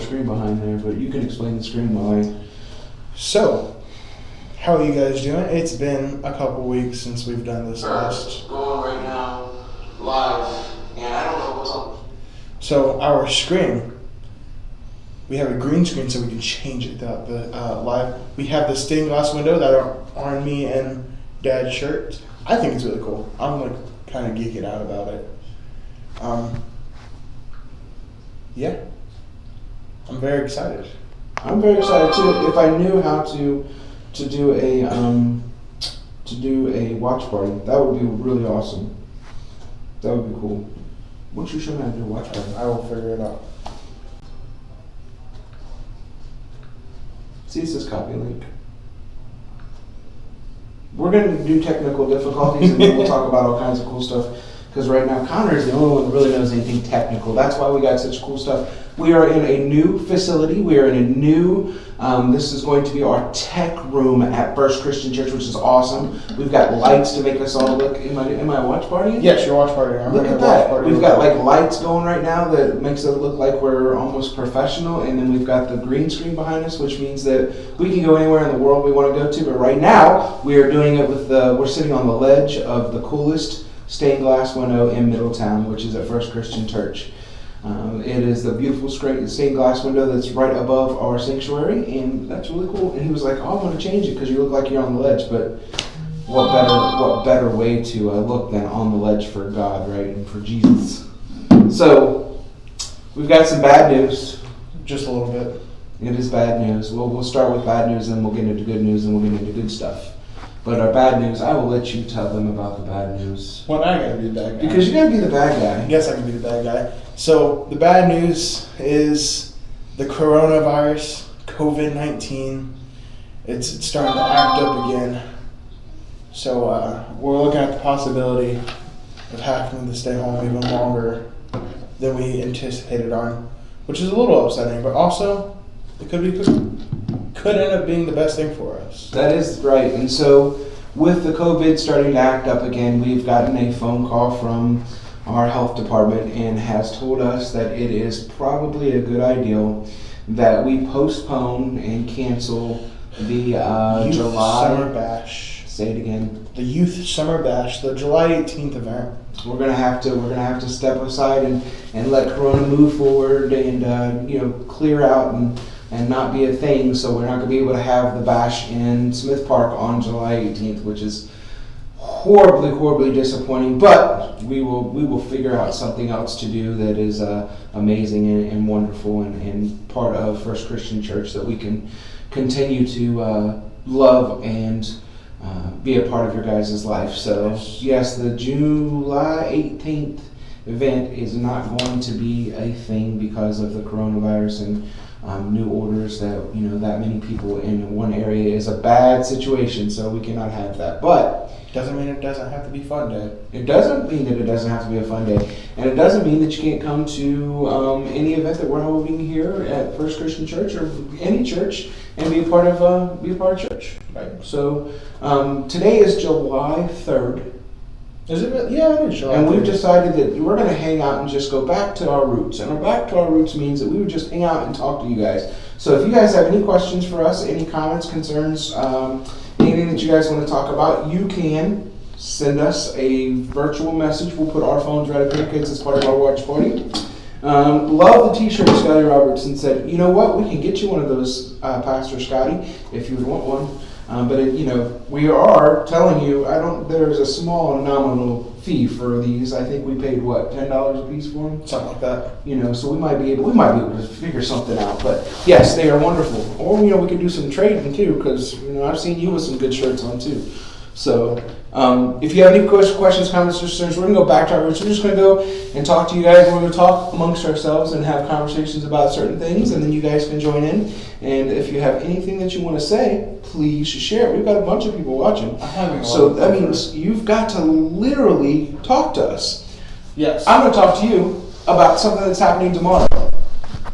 screen behind there, but you can explain the screen while I... So, how are you guys doing? It's been a couple weeks since we've done this last. Going right now, live, and I don't know what's on. So, our screen, we have a green screen so we can change it throughout the live. We have the stained glass window that are on me and Dad's shirt. I think it's really cool. I'm like kind of geeking out about it. Yeah, I'm very excited. I'm very excited too. If I knew how to do a watch party, that would be really awesome. That would be cool. Why don't you show me how to do a watch party? I will figure it out. See, it says copy link. We're going to do technical difficulties and then we'll talk about all kinds of cool stuff. Because right now, Connor is the only one that really knows anything technical. That's why we got such cool stuff. We are in a new facility. We are in a new, this is going to be our tech room at First Christian Church, which is awesome. We've got lights to make us all look, am I a watch party? Yes, your watch party. Look at that. We've got like lights going right now that makes it look like we're almost professional. And then we've got the green screen behind us, which means that we can go anywhere in the world we want to go to. But right now, we are doing it with we're sitting on the ledge of the coolest stained glass window in Middletown, which is at First Christian Church. It is the beautiful stained glass window that's right above our sanctuary, and that's really cool. And he was like, "Oh, I'm going to change it because you look like you're on the ledge." But what better way to look than on the ledge for God, right, and for Jesus? So we've got some bad news. Just a little bit. It is bad news. We'll start with bad news, and we'll get into good news, and we'll get into good stuff. But our bad news, I will let you tell them about the bad news. Well, I gotta be the bad guy. Because you gotta be the bad guy. I guess I can be the bad guy. So, the bad news is the coronavirus, COVID-19. It's starting to act up again. So, we're looking at the possibility of having to stay home even longer than we anticipated on, which is a little upsetting, but also it could end up being the best thing for us. That is right. And so with the COVID starting to act up again, we've gotten a phone call from our health department and has told us that it is probably a good idea that we postpone and cancel the Youth July Summer Bash. Say it again. The Youth Summer Bash, the July 18th event. We're gonna have to step aside and let Corona move forward and clear out and not be a thing, so we're not going to be able to have the bash in Smith Park on July 18th, which is horribly disappointing, but we will figure out something else to do that is amazing and wonderful and part of First Christian Church that we can continue to love and be a part of your guys' life. So yes, the July 18th event is not going to be a thing because of the coronavirus and new orders that that many people in one area is a bad situation, so we cannot have that. But doesn't mean it doesn't have to be fun day. It doesn't mean that it doesn't have to be a fun day, and it doesn't mean that you can't come to any event that we're holding here at First Christian Church or any church and be a part of church. Right. So today is July 3rd. Is it? Yeah, it is July. And we've decided that we're going to hang out and just go back to our roots. And back to our roots means that we would just hang out and talk to you guys. So if you guys have any questions for us, any comments, concerns, anything that you guys want to talk about, you can send us a virtual message. We'll put our phones right up here because it's part of our watch party. Love the t-shirt Scotty Robertson said, you know what, we can get you one of those, Pastor Scotty, if you would want one. But we are telling you, there's a small nominal fee for these. I think we paid what, $10 a piece for them? Something like that. So we might be able to figure something out. But yes, they are wonderful. Or we could do some trading too, because I've seen you with some good shirts on too. So if you have any questions, comments, or concerns, we're going to go back to our roots. We're just going to go and talk to you guys. We're going to talk amongst ourselves and have conversations about certain things, and then you guys can join in. And if you have anything that you want to say, please share it. We've got a bunch of people watching. So that means you've got to literally talk to us. Yes. I'm going to talk to you about something that's happening tomorrow.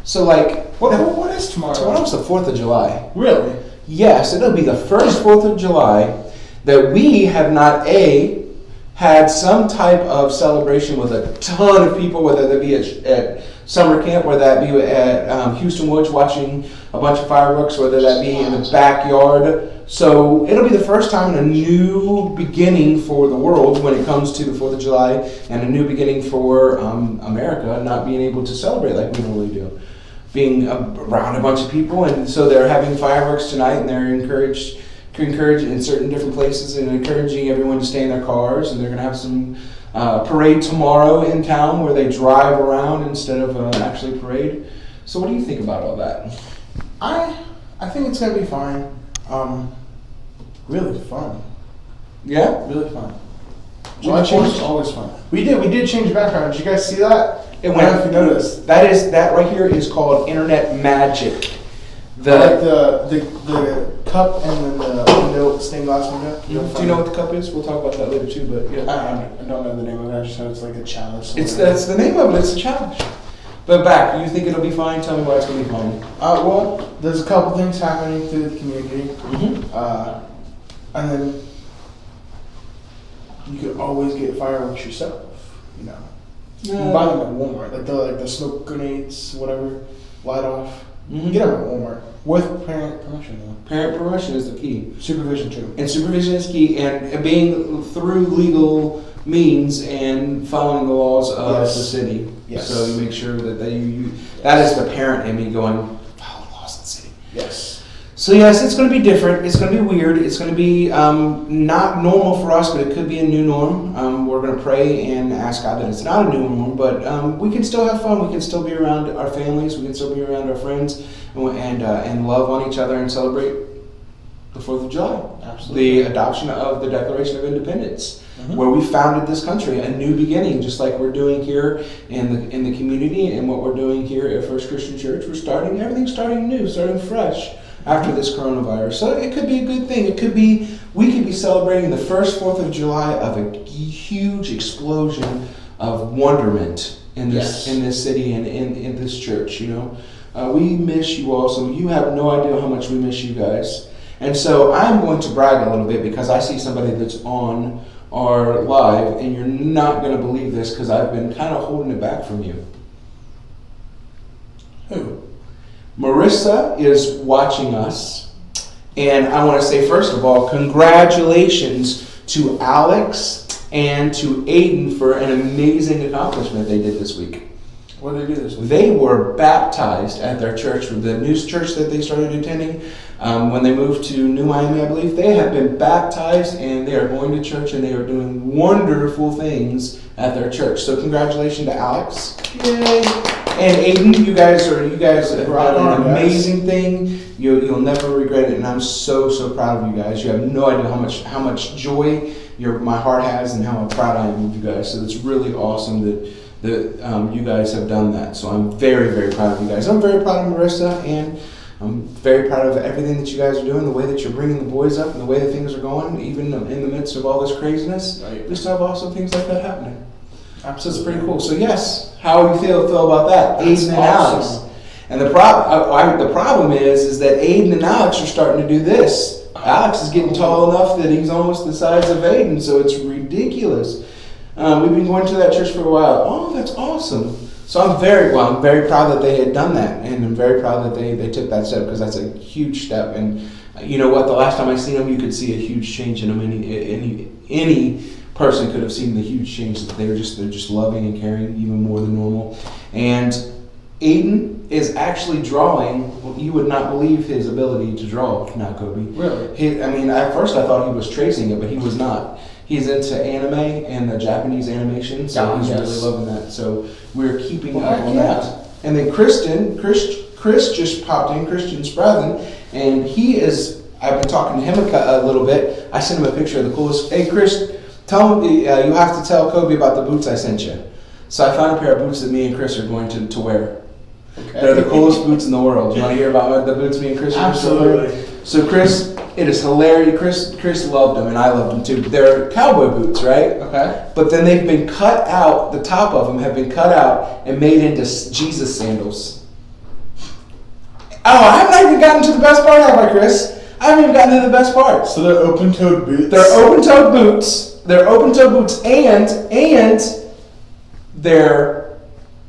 So what is tomorrow? Tomorrow's the 4th of July. Really? Yes, it'll be the first 4th of July that we have not had some type of celebration with a ton of people, whether that be at summer camp, whether that be at Houston Woods watching a bunch of fireworks, whether that be in the backyard. So it'll be the first time in a new beginning for the world when it comes to the 4th of July, and a new beginning for America not being able to celebrate like we normally do. Being around a bunch of people, and so they're having fireworks tonight, and they're encouraged in certain different places and encouraging everyone to stay in their cars, and they're going to have some parade tomorrow in town where they drive around instead of actually parade. So what do you think about all that? I think it's going to be fine. Really fun. Yeah? Really fun. July 4th is always fun. We did change the background. Did you guys see that? It I don't know if you noticed. That right here is called internet magic. I like the cup and then the window, stained glass window. Do you know what the cup is? We'll talk about that later too, but yeah. I don't know the name of it. I just know it's like a challenge. That's the name of it. It's a challenge. But back, you think it'll be fine? Tell me why it's going to be fine. Well, there's a couple things happening through the community. Mm-hmm. And then you could always get fireworks yourself, you know. You can buy them at Walmart, like the smoke grenades, whatever, light off. You can get them at Walmart with parent permission though. Parent permission is the key. Supervision too. And supervision is key, and being through legal means and following the laws of the city. Yes. So you make sure that that is the parent in me going, follow the laws of the city. Yes. So yes, it's going to be different. It's going to be weird. It's going to be not normal for us, but it could be a new norm. We're going to pray and ask God that it's not a new norm, but we can still have fun. We can still be around our families. We can still be around our friends and love on each other and celebrate the 4th of July. Absolutely. The adoption of the Declaration of Independence, where we founded this country, a new beginning, just like we're doing here in the community and what we're doing here at First Christian Church. Everything's starting new, starting fresh after this coronavirus. So it could be a good thing. We could be celebrating the first 4th of July of a huge explosion of wonderment in this city and in this church, you know. We miss you all, so you have no idea how much we miss you guys. And so I'm going to brag a little bit because I see somebody that's on our live, and you're not going to believe this because I've been kind of holding it back from you. Who? Marissa is watching us, and I want to say, first of all, congratulations to Alex and to Aiden for an amazing accomplishment they did this week. What did they do this week? They were baptized at their church, the new church that they started attending when they moved to New Miami, I believe. They have been baptized, and they are going to church, and they are doing wonderful things at their church. So congratulations to Alex. Yay! And Aiden, you guys have done an amazing thing. You'll never regret it, and I'm so proud of you guys. You have no idea how much joy my heart has, and how proud I am of you guys. So it's really awesome that you guys have done that. So I'm very proud of you guys. I'm very proud of Marissa, and I'm very proud of everything that you guys are doing, the way that you're bringing the boys up, and the way that things are going, even in the midst of all this craziness. Right. We still have awesome things like that happening. Absolutely. So it's pretty cool. So yes, how do you feel about that? That's Aiden and awesome. Alex. And the problem is that Aiden and Alex are starting to do this. Alex is getting tall enough that he's almost the size of Aiden, so it's ridiculous. We've been going to that church for a while. Oh, that's awesome. So I'm very proud that they had done that, and I'm very proud that they took that step, because that's a huge step. And you know what? The last time I seen them, you could see a huge change in them. Any person could have seen the huge change that they're just loving and caring even more than normal. And Aiden is actually drawing. You would not believe his ability to draw now, Kobe. Really? At first I thought he was tracing it, but he was not. He's into anime and the Japanese animation, so he's really loving that. So we're keeping up on that. And then Chris just popped in, Christian Sprathen, and I've been talking to him a little bit. I sent him a picture of the coolest. Hey, Chris, tell him you have to tell Kobe about the boots I sent you. So I found a pair of boots that me and Chris are going to wear. Okay. They're the coolest boots in the world. You want to hear about the boots me and Chris are going to wear? Absolutely. So Chris, it is hilarious. Chris loved them, and I loved them too. They're cowboy boots, right? Okay. But then they've been cut out. The top of them have been cut out and made into Jesus sandals. Oh, I haven't even gotten to the best part, have I, Chris? I haven't even gotten to the best part. So they're open-toed boots? They're open-toed boots They're open-toe boots and they're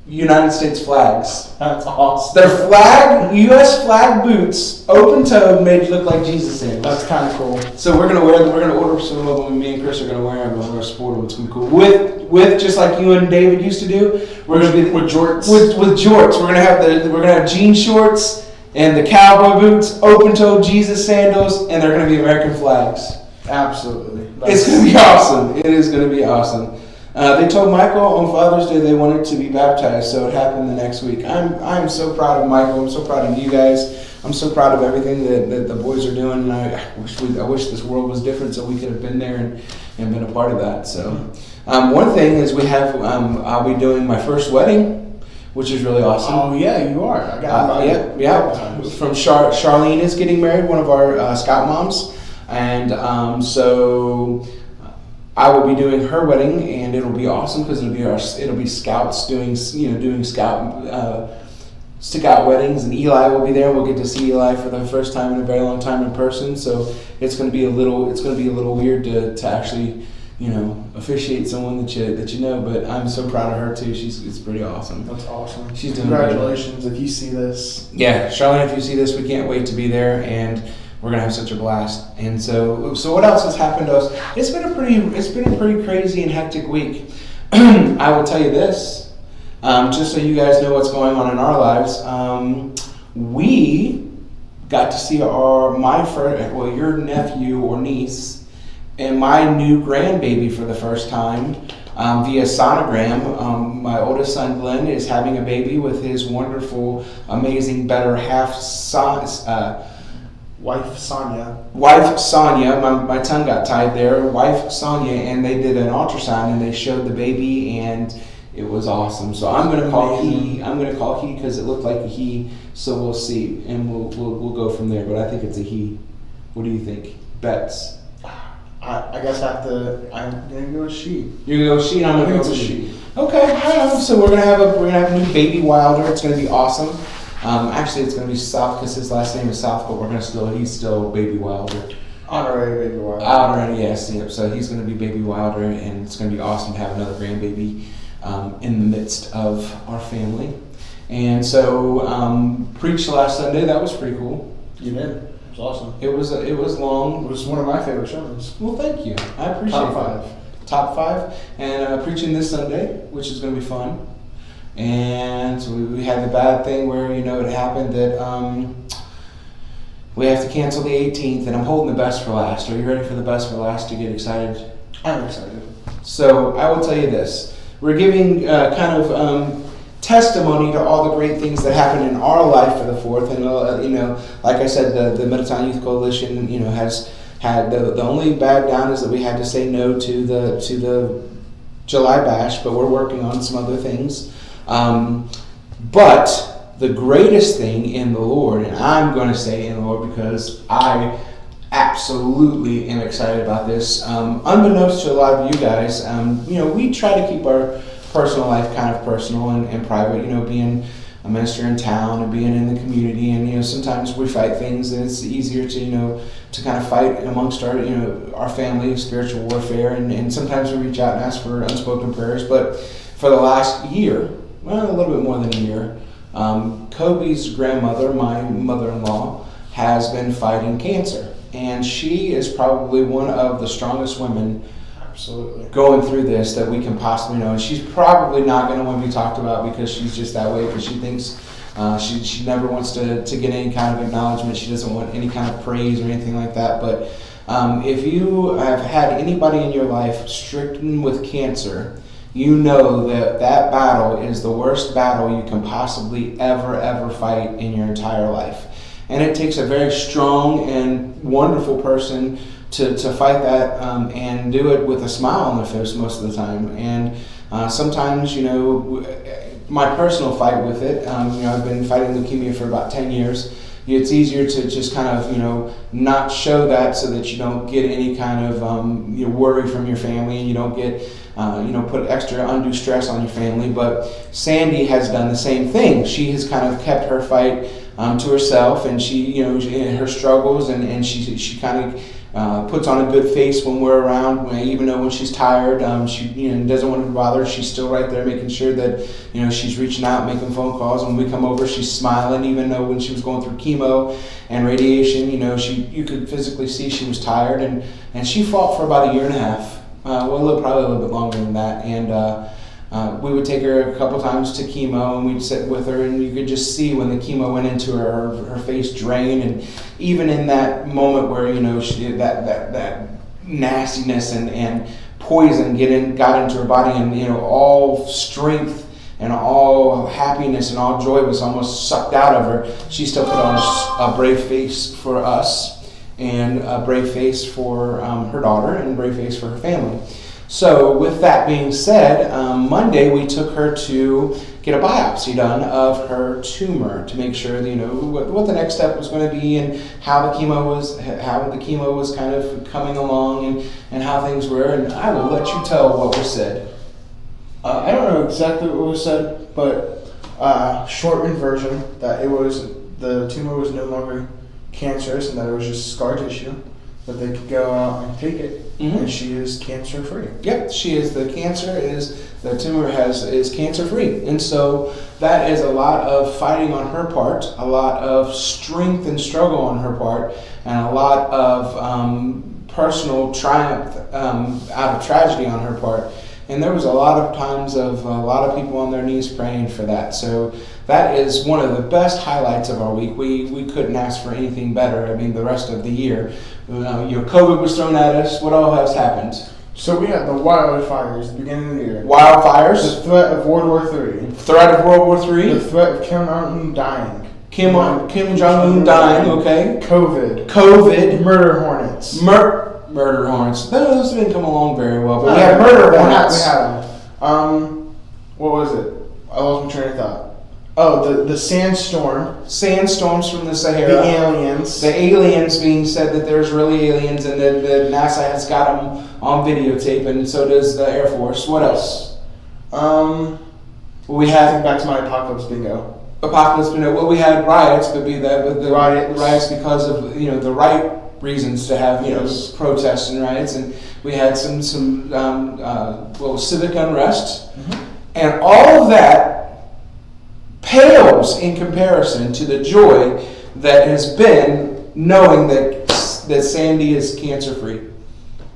United States flags. That's awesome. They're U.S. flag boots, open-toed, made to look like Jesus sandals. That's kind of cool. So we're gonna wear them. We're gonna order some of them, and me and Chris are gonna wear them. We're gonna sport them. It's gonna be cool. With just like you and David used to do. We're gonna be with jorts. With jorts. We're gonna have jean shorts and the cowboy boots, open-toed Jesus sandals, and they're gonna be American flags. Absolutely. It's gonna be awesome. It is gonna be awesome. They told Michael on Father's Day they wanted to be baptized, so it happened the next week. I'm so proud of Michael. I'm so proud of you guys. I'm so proud of everything that the boys are doing. And I wish this world was different so we could have been there and been a part of that. So one thing is we have I'll be doing my first wedding, which is really awesome. Oh yeah, you are. I got yeah. From Charlene is getting married, one of our Scout moms, and so I will be doing her wedding, and it'll be awesome because it'll be Scouts doing Scout stick out weddings, and Eli will be there. We'll get to see Eli for the first time in a very long time in person. So it's going to be a little weird to actually officiate someone that you know. But I'm so proud of her too. It's pretty awesome. That's awesome. She's doing Congratulations if you see this. Yeah, Charlene, if you see this, we can't wait to be there, and we're gonna have such a blast. And so what else has happened to us? It's been a pretty crazy and hectic week. I will tell you this, just so you guys know what's going on in our lives. We got to see your nephew or niece and my new grandbaby for the first time via sonogram. My oldest son Glenn is having a baby with his wonderful, amazing, better half Wife Sonia. My tongue got tied there. Wife Sonia, and they did an ultrasound and they showed the baby, and it was awesome. So I'm gonna call he because it looked like a he. So we'll see, and we'll go from there. But I think it's a he. What do you think? Bets. I guess I'm gonna go with she. You're gonna go she. I'm gonna go with she. Okay. So we're gonna have a new baby Wilder. It's gonna be awesome. Actually, it's going to be South because his last name is South, but he's still Baby Wilder. Honorary Baby Wilder. Honorary, yes. Yep. So he's going to be Baby Wilder, and it's going to be awesome to have another grandbaby in the midst of our family. And so, preached last Sunday. That was pretty cool. You did. It was awesome. It was long. It was one of my favorite sermons. Well, thank you. I appreciate it. Top five. And preaching this Sunday, which is going to be fun. And so we had the bad thing where it happened that we have to cancel the 18th, and I'm holding the best for last. Are you ready for the best for last to get excited? I'm excited. So I will tell you this: we're giving testimony to all the great things that happened in our life for the 4th, and like I said, the Middletown Youth Coalition has had the only bad down is that we had to say no to the July bash, but we're working on some other things. But the greatest thing in the Lord, and I'm going to say in the Lord because I absolutely am excited about this. Unbeknownst to a lot of you guys, we try to keep our personal life kind of personal and private, being a minister in town and being in the community, and sometimes we fight things, and it's easier to kind of fight amongst our family of spiritual warfare, and sometimes we reach out and ask for unspoken prayers. But for the last year, well, a little bit more than a year, Kobi's grandmother, my mother-in-law, has been fighting cancer, and she is probably one of the strongest women absolutely going through this that we can possibly know. And she's probably not going to want to be talked about because she's just that way, because she thinks she never wants to get any kind of acknowledgement. She doesn't want any kind of praise or anything like that. But if you have had anybody in your life stricken with cancer, you know that battle is the worst battle you can possibly ever fight in your entire life. And it takes a very strong and wonderful person to fight that and do it with a smile on their face most of the time. And sometimes, my personal fight with it, I've been fighting leukemia for about 10 years. It's easier to just kind of, not show that so that you don't get any kind of worry from your family, and you don't get put extra undue stress on your family. But Sandy has done the same thing. She has kind of kept her fight to herself, and she, in her struggles, and she kind of puts on a good face when we're around, even though when she's tired, she doesn't want to bother. She's still right there, making sure that she's reaching out, making phone calls. When we come over, she's smiling, even though when she was going through chemo and radiation, you could physically see she was tired, and she fought for about a year and a half. Probably a little bit longer than that, and we would take her a couple times to chemo, and we'd sit with her, and you could just see when the chemo went into her face drain, and even in that moment where that nastiness and poison got into her body, and all strength and all happiness and all joy was almost sucked out of her, she still put on a brave face for us, and a brave face for her daughter, and a brave face for her family. So with that being said, Monday we took her to get a biopsy done of her tumor to make sure what the next step was going to be, and how the chemo was kind of coming along, and how things were. And I will let you tell what was said. I don't know exactly what was said, but shortened version that the tumor was no longer cancerous, and that it was just scar tissue, that they could go out and take it, and she is cancer free. Yep, she is. The tumor is cancer free, and so that is a lot of fighting on her part, a lot of strength and struggle on her part, and a lot of personal triumph out of tragedy on her part. And there was a lot of times of a lot of people on their knees praying for that. So that is one of the best highlights of our week. We couldn't ask for anything better. I mean, the rest of the year, COVID was thrown at us. What all has happened? So we had the wildfires at the beginning of the year. Wildfires. The threat of World War III. Threat of World War III. The threat of Kim Jong-un dying. Kim Jong-un dying. Okay. COVID. Murder hornets. Murder hornets. Those didn't come along very well, but we had murder hornets. We had them. What was it? I lost my train of thought. Oh, the sandstorm. Sandstorms from the Sahara. The aliens. The aliens being said that there's really aliens, and that NASA has got them on videotape, and so does the Air Force. What else? We had back to my apocalypse bingo. Well, we had riots, but the riots because of the right reasons to have protests and riots, and we had some civic unrest, and all of that pales in comparison to the joy that has been knowing that Sandy is cancer free.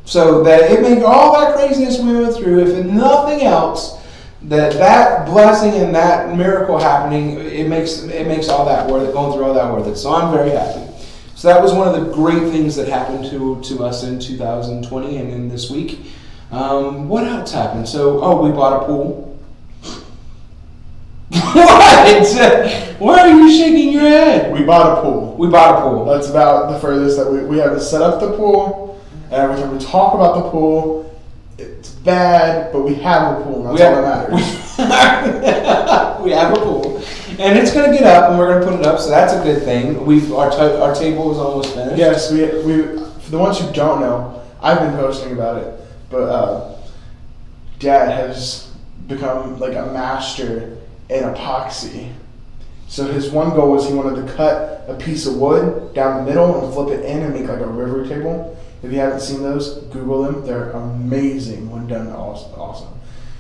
So that it made all that craziness we went through, if nothing else, that blessing and that miracle happening, it makes all that worth it, going through all that worth it. So I'm very happy. So that was one of the great things that happened to us in 2020 and in this week. What else happened? So, we bought a pool. What? Why are you shaking your head? We bought a pool. That's about the furthest that we have to set up the pool. And every time we talk about the pool, it's bad, but we have a pool. And that's all that matters. We have a pool. And it's going to get up, and we're going to put it up, so that's a good thing. Our table is almost finished. Yes, we for the ones who don't know, I've been posting about it, but Dad has become like a master in epoxy. So his one goal was he wanted to cut a piece of wood down the middle and flip it in and make like a river table. If you haven't seen those, Google them. They're amazing when done. Awesome.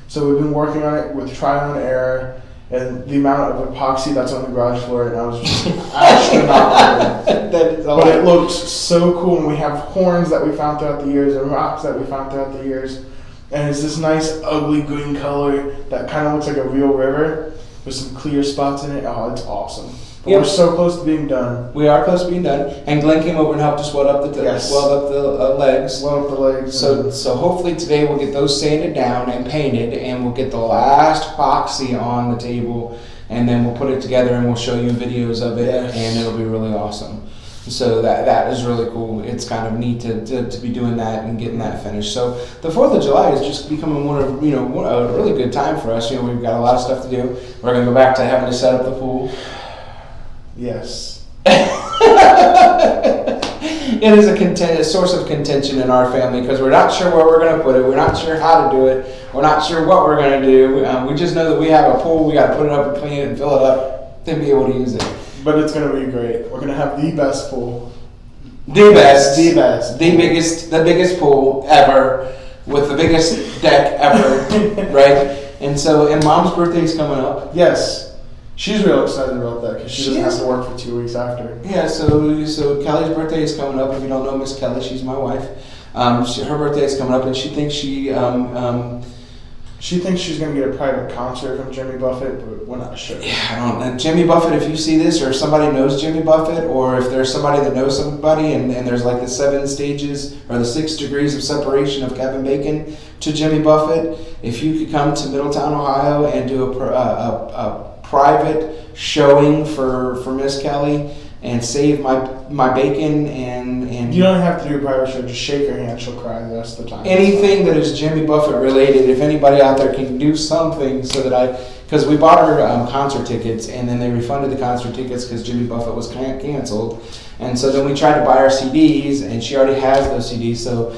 So we've been working on it with trial and error. And the amount of epoxy that's on the garage floor, and I was just astronomical. But it looks so cool, and we have horns that we found throughout the years, and rocks that we found throughout the years. And it's this nice, ugly green color that kind of looks like a real river with some clear spots in it. Oh, it's awesome. But we're so close to being done. We are close to being done. And Glenn came over and helped us weld up the legs. Weld up the legs. So hopefully today we'll get those sanded down and painted, and we'll get the last epoxy on the table, and then we'll put it together and we'll show you videos of it, and it'll be really awesome. So that is really cool. It's kind of neat to be doing that and getting that finished. So the 4th of July is just becoming a really good time for us. We've got a lot of stuff to do. We're going to go back to having to set up the pool. Yes. It is a source of contention in our family because we're not sure where we're going to put it. We're not sure how to do it. We're not sure what we're going to do. We just know that we have a pool. We got to put it up and clean it and fill it up to be able to use it. But it's going to be great. We're going to have the best pool The best. The best. The biggest pool ever, with the biggest deck ever, right? And Mom's birthday's coming up. Yes. She's real excited about that because she doesn't have to work for 2 weeks after. Yeah, so Kelly's birthday is coming up. If you don't know Miss Kelly, she's my wife. Her birthday is coming up, and she thinks she thinks she's going to get a private concert from Jimmy Buffett, but we're not sure. Yeah, I don't know. Jimmy Buffett, if you see this, or if somebody knows Jimmy Buffett, or if there's somebody that knows somebody, and there's like the 7 stages or the 6 degrees of separation of Kevin Bacon to Jimmy Buffett, if you could come to Middletown, Ohio, and do a private showing for Miss Kelly and save my bacon and you don't have to do a private show. Just shake her hand. She'll cry the rest of the time. Anything that is Jimmy Buffett related. If anybody out there can do something so that because we bought her concert tickets and then they refunded the concert tickets because Jimmy Buffett was canceled, and so then we tried to buy her CDs and she already has those CDs. So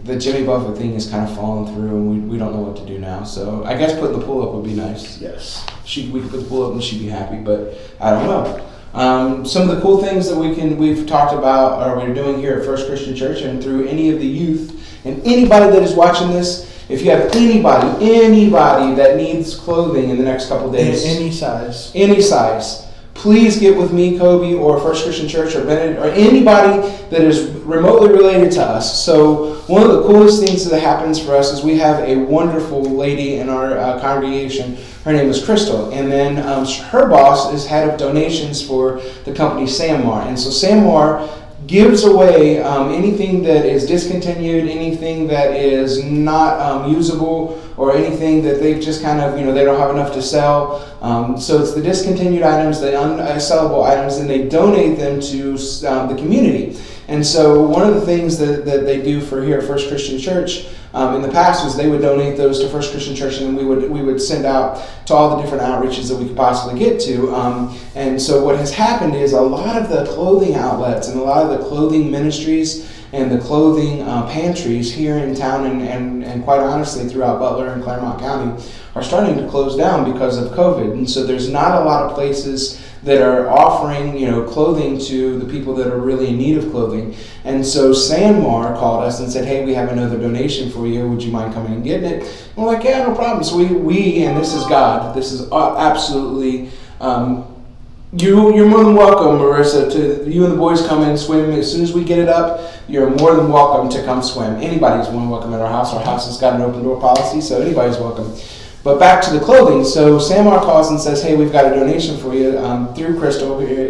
the Jimmy Buffett thing is kind of falling through and we don't know what to do now. So I guess putting the pool up would be nice. Yes. We could put the pool up and she'd be happy, but I don't know. Some of the cool things that we've talked about or we're doing here at First Christian Church and through any of the youth and anybody that is watching this, if you have anybody that needs clothing in the next couple days, any size, please get with me, Kobi, or First Christian Church, or Bennett, or anybody that is remotely related to us. So one of the coolest things that happens for us is we have a wonderful lady in our congregation. Her name is Crystal, and then her boss is head of donations for the company Sanmar. And so Sanmar gives away anything that is discontinued, anything that is not usable, or anything that they've just kind of, they don't have enough to sell. So it's the discontinued items, the unsellable items, and they donate them to the community. And so one of the things that they do for here at First Christian Church in the past was they would donate those to First Christian Church, and then we would send out to all the different outreaches that we could possibly get to. And so what has happened is a lot of the clothing outlets and a lot of the clothing ministries and the clothing pantries here in town and quite honestly throughout Butler and Claremont County are starting to close down because of COVID. And so there's not a lot of places that are offering, clothing to the people that are really in need of clothing. And so Sanmar called us and said, hey, we have another donation for you. Would you mind coming and getting it? And we're like, yeah, no problem. So we and this is God. This is absolutely, you're more than welcome, Marissa, to you and the boys come and swim. As soon as we get it up, you're more than welcome to come swim. Anybody's more than welcome at our house. Our house has got an open door policy, so anybody's welcome. But back to the clothing. So Sanmar calls and says, hey, we've got a donation for you through Crystal here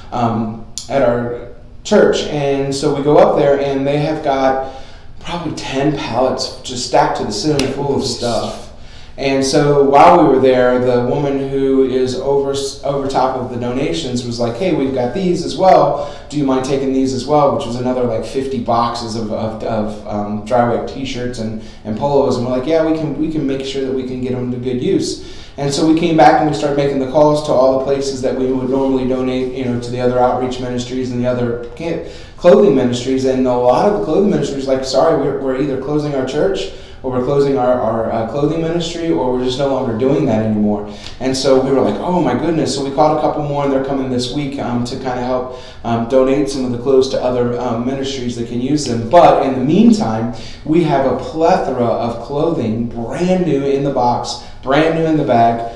at our church. And so we go up there and they have got probably 10 pallets just stacked to the ceiling full of stuff. And so while we were there, the woman who is over top of the donations was like, hey, we've got these as well. Do you mind taking these as well? Which was another like 50 boxes of dry wick t-shirts and polos. And we're like, yeah, we can make sure that we can get them to good use. And so we came back and we started making the calls to all the places that we would normally donate, to the other outreach ministries and the other clothing ministries. And a lot of the clothing ministries like, sorry, we're either closing our church or we're closing our clothing ministry, or we're just no longer doing that anymore. And so we were like, oh my goodness. So we called a couple more, and they're coming this week to kind of help donate some of the clothes to other ministries that can use them. But in the meantime, we have a plethora of clothing, brand new in the box, brand new in the bag,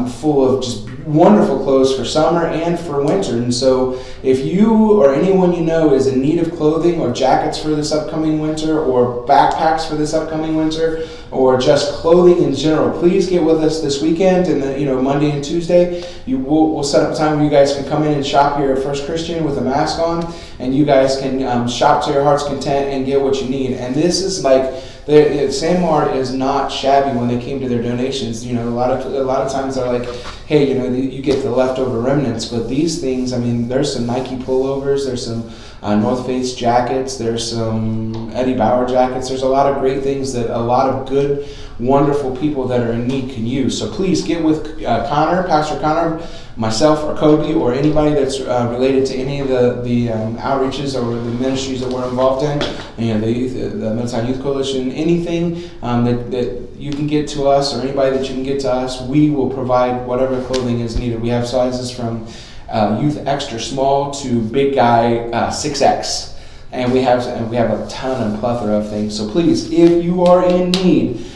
full of just wonderful clothes for summer and for winter. And so if you or anyone you know is in need of clothing or jackets for this upcoming winter or backpacks for this upcoming winter or just clothing in general, please get with us this weekend and then, Monday and Tuesday. We'll set up a time where you guys can come in and shop here at First Christian with a mask on, and you guys can shop to your heart's content and get what you need. And this is like, Sanmar is not shabby when they came to their donations. A lot of times they're like, hey, you get the leftover remnants, but these things, there's some Nike pullovers, there's some North Face jackets, there's some Eddie Bauer jackets. There's a lot of great things that a lot of good, wonderful people that are in need can use. So please get with Pastor Connor, myself, or Kobi, or anybody that's related to any of the outreaches or the ministries that we're involved in. The Middletown Youth Coalition, anything that you can get to us, or anybody that you can get to us, we will provide whatever clothing is needed. We have sizes from youth extra small to big guy 6X. And we have a ton and plethora of things. So please, if you are in need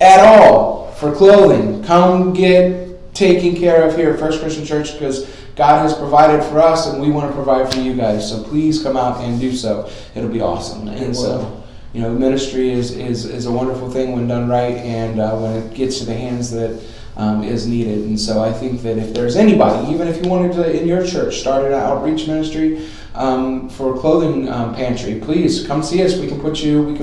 at all for clothing, come get taken care of here at First Christian Church, because God has provided for us and we want to provide for you guys. So please come out and do so. It'll be awesome. And so, ministry is a wonderful thing when done right, and when it gets to the hands that is needed. And so I think that if there's anybody, even if you wanted to in your church start an outreach ministry for a clothing pantry, please come see us. We can put you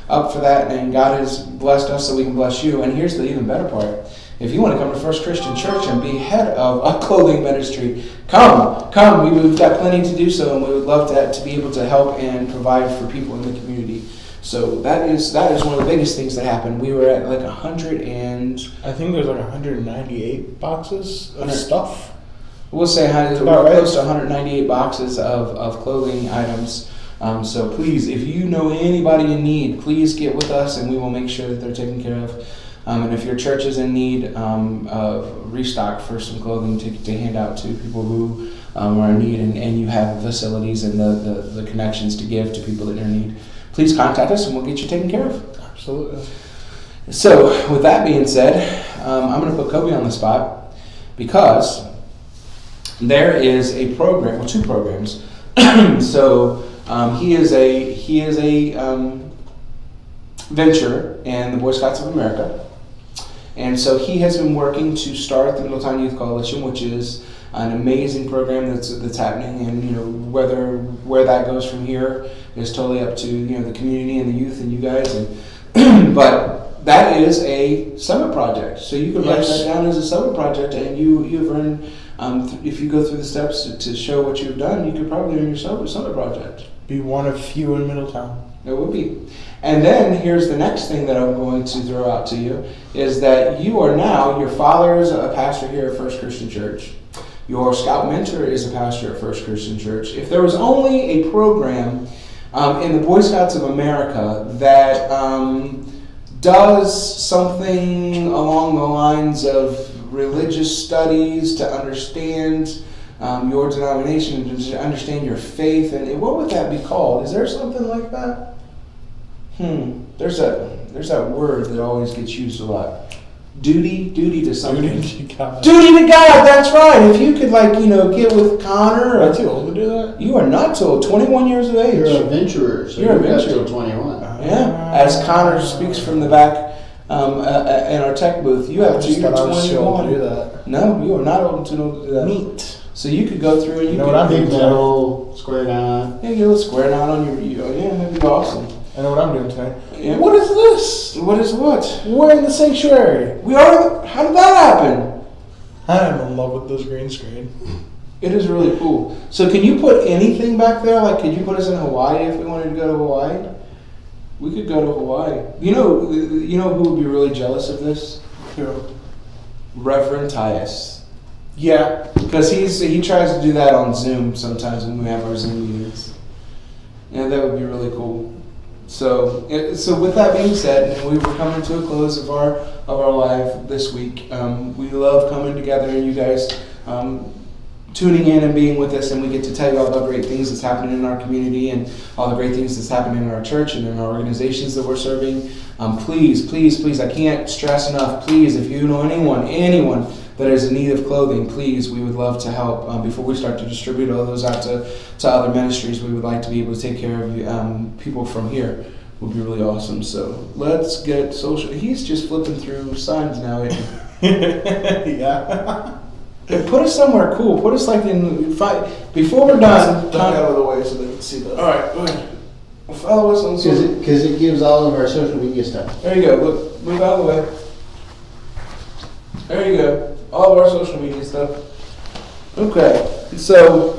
up for that, and God has blessed us so we can bless you. And here's the even better part: if you want to come to First Christian Church and be head of a clothing ministry, come. We've got plenty to do so, and we would love to be able to help and provide for people in the community. So that is one of the biggest things that happened. We were at like 100 and... I think there's like 198 boxes of stuff. We'll say close to 198 boxes of clothing items. So please, if you know anybody in need, please get with us and we will make sure that they're taken care of. And if your church is in need of restock for some clothing to hand out to people who are in need, and you have facilities and the connections to give to people that are in need, please contact us and we'll get you taken care of. Absolutely. So with that being said, I'm going to put Kobi on the spot because there is a program, well, two programs. So he is a venture in the Boy Scouts of America. And so he has been working to start the Middletown Youth Coalition, which is an amazing program that's happening. And where that goes from here is totally up to the community and the youth and you guys. And but that is a summit project. So you can write that down as a summit project, and you've earned. If you go through the steps to show what you've done, you could probably earn yourself a summit project. Be one of few in Middletown. It would be. And then here's the next thing that I'm going to throw out to you is that you are now, your father is a pastor here at First Christian Church. Your scout mentor is a pastor at First Christian Church. If there was only a program in the Boy Scouts of America that does something along the lines of religious studies to understand your denomination and to understand your faith, and what would that be called? Is there something like that? There's that word that always gets used a lot. Duty to something. Duty to God. Duty to God. That's right. If you could get with Connor. Are you too old to do that? You are not too old. 21 years of age. You're a venturer. So you're a venturer. Till 21. Yeah. As Connor speaks from the back in our tech booth, you have to. You're 21. To do that. No, you are not old to do that. Neat. So you could go through and you know what I'm doing? Metal, square knot. Yeah, get a little square knot on your. Yeah, that'd be awesome. I know what I'm doing tonight. Yeah. What is this? What is what? We're in the sanctuary. We are. How did that happen? I'm in love with this green screen. It is really cool. So can you put anything back there? Like, could you put us in Hawaii if we wanted to go to Hawaii? We could go to Hawaii. You know who would be really jealous of this? Who? Reverend Tyus. Yeah. Because he tries to do that on Zoom sometimes when we have our Zoom meetings. Yeah, that would be really cool. So with that being said, and we were coming to a close of our live this week. We love coming together and you guys tuning in and being with us, and we get to tell you all the great things that's happening in our community and all the great things that's happening in our church and in our organizations that we're serving. Please, I can't stress enough, please, if you know anyone that is in need of clothing, please, we would love to help. Before we start to distribute all those out to other ministries, we would like to be able to take care of people from here. Would be really awesome. So let's get social. He's just flipping through signs now. Yeah. Put us somewhere cool. Put us in before we're done. Duck out of the way so they can see that. All right, go ahead. Follow us on social. Because it gives all of our social media stuff. There you go. Look, move out of the way. There you go. All of our social media stuff. Okay, so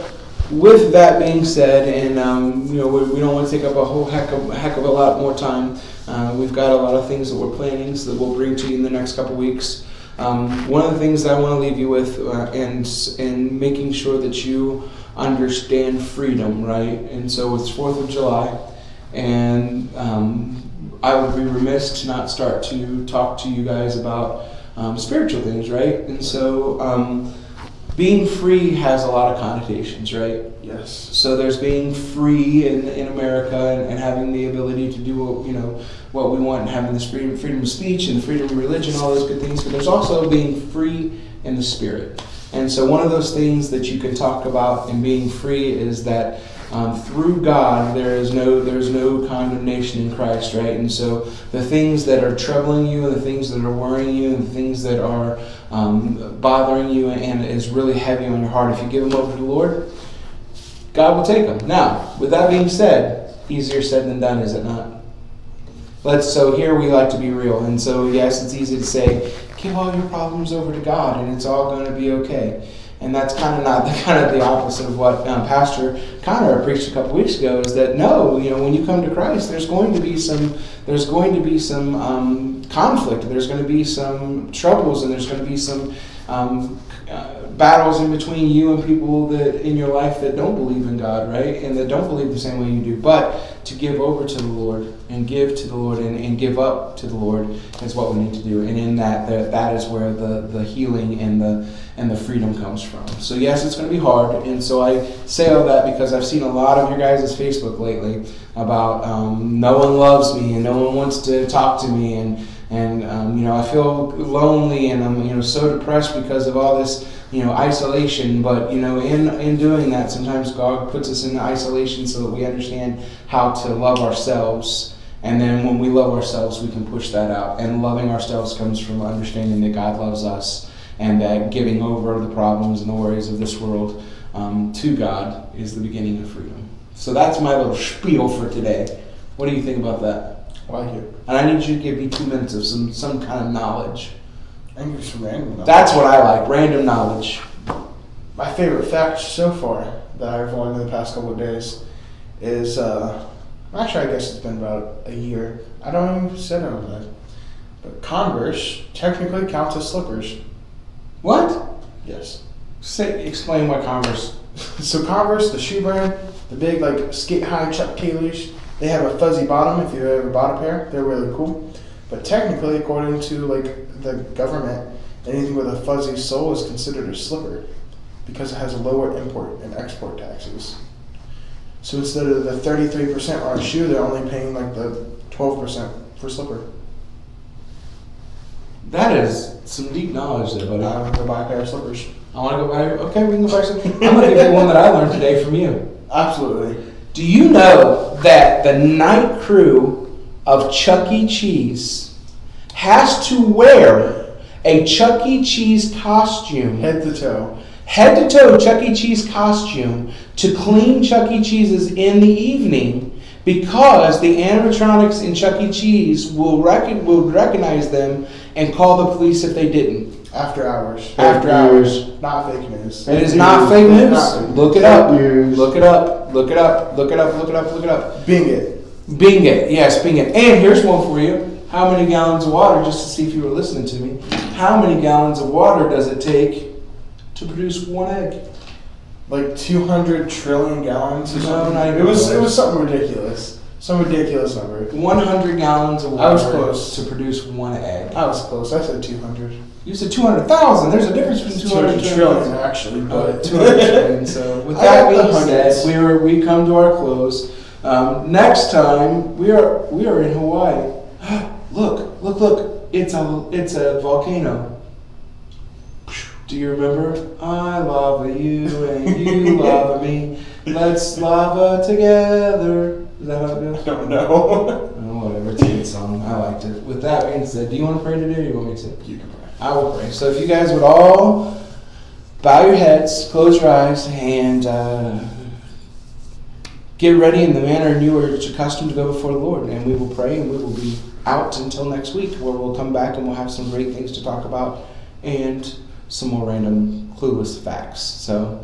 with that being said, and we don't want to take up a whole heck of a lot more time. We've got a lot of things that we're planning, so that we'll bring to you in the next couple weeks. One of the things that I want to leave you with, and making sure that you understand freedom, right? And so it's 4th of July, and I would be remiss to not start to talk to you guys about spiritual things, right? And so being free has a lot of connotations, right? Yes. So there's being free in America and having the ability to do what we want and having this freedom of speech and freedom of religion, all those good things. But there's also being free in the spirit. And so one of those things that you can talk about in being free is that through God there's no condemnation in Christ, right? And so the things that are troubling you and the things that are worrying you and the things that are bothering you and is really heavy on your heart, if you give them over to the Lord, God will take them. Now, with that being said, easier said than done, is it not? So here we like to be real. And so, yes, it's easy to say, give all your problems over to God and it's all going to be okay. And that's kind of not the opposite of what Pastor Connor preached a couple weeks ago. Is that no, when you come to Christ, there's going to be some conflict. There's going to be some troubles, and there's going to be some battles in between you and people that in your life that don't believe in God, right, and that don't believe the same way you do. But to give over to the Lord and give to the Lord and give up to the Lord is what we need to do. And in that is where the healing and the freedom comes from. So yes, it's going to be hard. And so I say all that because I've seen a lot of your guys' Facebook lately about no one loves me and no one wants to talk to me and I feel lonely and I'm so depressed because of all this isolation. But in doing that, sometimes God puts us in isolation so that we understand how to love ourselves. And then when we love ourselves, we can push that out. And loving ourselves comes from understanding that God loves us, and that giving over the problems and the worries of this world to God is the beginning of freedom. So that's my little spiel for today. What do you think about that? I like it. And I need you to give me 2 minutes of some kind of knowledge. I can give you some random knowledge. That's what I like, random knowledge. My favorite fact so far that I've learned in the past couple of days is, actually I guess it's been about a year. I don't even sit on that. But Converse technically counts as slippers. What? Yes. Explain what Converse. So Converse, the shoe brand, the big skate high Chuck Taylors, they have a fuzzy bottom. If you ever bought a pair, they're really cool. But technically, according to the government, anything with a fuzzy sole is considered a slipper because it has lower import and export taxes. So instead of the 33% on a shoe, they're only paying the 12% for slipper. That is some deep knowledge there, buddy. I'm gonna buy a pair of slippers. I want to go buy. Okay, we can go buy some. I'm going to give you one that I learned today from you. Absolutely. Do you know that the night crew of Chuck E. Cheese has to wear a Chuck E. Cheese costume, Head to toe Chuck E. Cheese costume, to clean Chuck E. Cheese's in the evening, because the animatronics in Chuck E. Cheese will recognize them and call the police if they didn't. After hours. After hours. Not fake news. It is not fake news. Look it up. News. Look it up. Look it up. Look it up. Look it up. Look it up. Bing it. Bing it. Yes, bing it. And here's one for you. How many gallons of water, just to see if you were listening to me, how many gallons of water does it take to produce one egg? 200 trillion gallons or No, something? not even It was close. something ridiculous. Some ridiculous number. 100 gallons of water I was close. to produce one egg. I was close. I said 200. You said 200,000. There's a difference between 200 and 200 trillion, 200,000. actually. But But 200 trillion. So with I that got the being hundreds. said, we come to our close. Next time we are in Hawaii. Look! It's a volcano. Do you remember? I love you and you love me. Let's lava together. Is that how it goes? I don't know. Oh, whatever. It's a good song. I liked it. With that being said, do you want to pray today, or do you want me to? You can pray. I will pray. So if you guys would all bow your heads, close your eyes, and get ready in the manner you are accustomed to go before the Lord. And we will pray, and we will be out until next week, where we'll come back and we'll have some great things to talk about and some more random clueless facts. So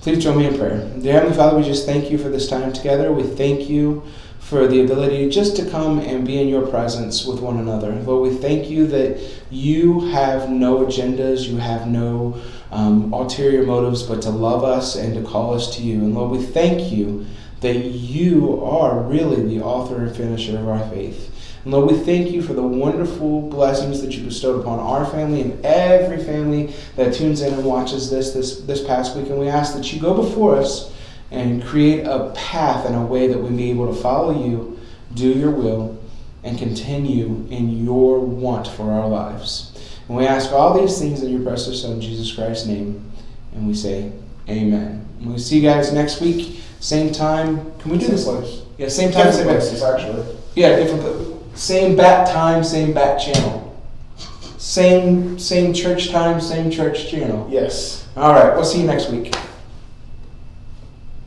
please join me in prayer. Dear Heavenly Father, we just thank you for this time together. We thank you for the ability just to come and be in your presence with one another. Lord, we thank you that you have no agendas, you have no ulterior motives, but to love us and to call us to you. And Lord, we thank you that you are really the author and finisher of our faith. And Lord, we thank you for the wonderful blessings that you bestowed upon our family and every family that tunes in and watches this past week. And we ask that you go before us and create a path and a way that we may be able to follow you, do your will, and continue in your want for our lives. And we ask all these things in your precious Son, Jesus Christ's name. And we say, amen. And we'll see you guys next week, same time. Can we do this? Yeah, same time, same places, actually. Yeah, different. Same bat time, same bat channel. Same church time, same church channel. Yes. All right, we'll see you next week.